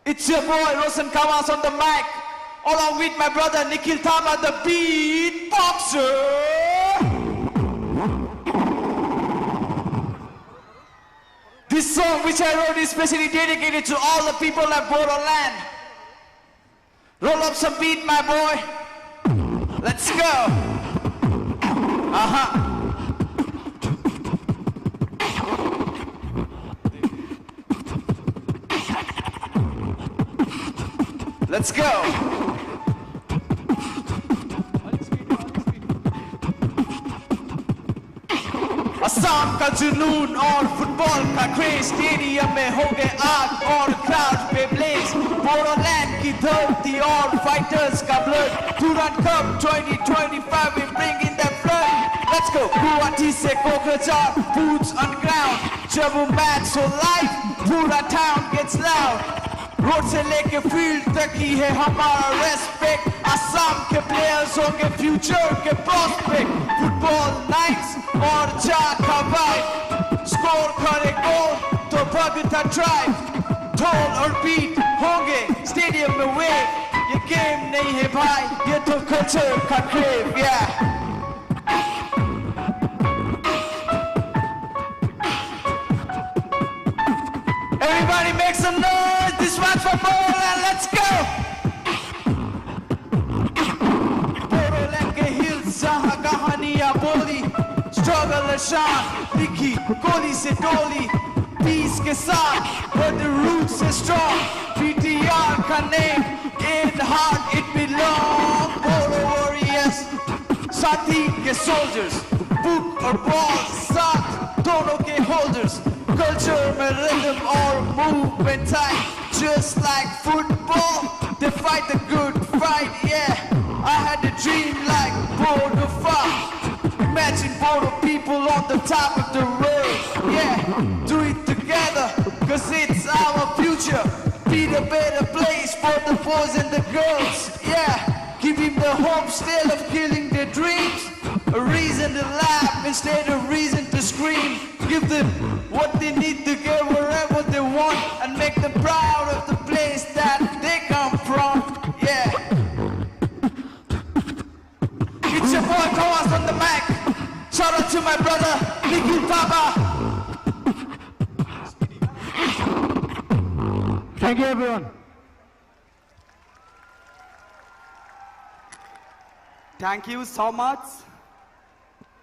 It's your boy Roshan Kawas on the mic, along with my brother Nikhil Thama, the beatboxer. This song which I wrote is specially dedicated to all the people of Bodoland. Roll up some beat, my boy. Let's go. Let's go. Assam का जुनून और football का craze stadium में हो गए आग और crowd पे ब्लेज बोडोलैंड की धरती और फाइटर्स का blood Durand Cup 2025 we bring in the flood. Let's go. Guwahati से कोकराझार boots on ground जब वो मैच हो लाइव पूरा टाउन gets loud. रोड से लेके फील्ड तक ही है हमारा रेस्पेक्ट असम के प्लेयर्स होंगे फ्यूचर के प्रोस्पेक्ट फुटबॉल नाइट्स और चार का वाइब स्कोर करे गोल तो भगता ड्राइव ढोल और बीट होंगे स्टेडियम में वेव ये गेम नहीं है भाई ये तो कल्चर का crave Everybody make some noise, this one's for Bodoland, let's go! Bodoland के hills जहाँ कहानियाँ बोली Struggle और शान लिखी गोली से डोली Peace के साथ but the roots are strong PTR का name in heart it belong Bodo warriors साथी के soldiers book और ball साथ दोनों के holders Culture में rhythm or movement time Just like football They fight the good fight, yeah I had a dream like Bodo Farm Imagine Bodo people on the top of the road Yeah, do it together Cause it's our future Be the better place for the boys and the girls Yeah, give him the hope still of killing their dreams A reason to laugh instead of reason to scream Give them what they need to get wherever they want And make them proud of the place that they come from Yeah It's your boy Kawas on the mic Shout out to my brother Nikhil Thama Thank you everyone. Thank you so much.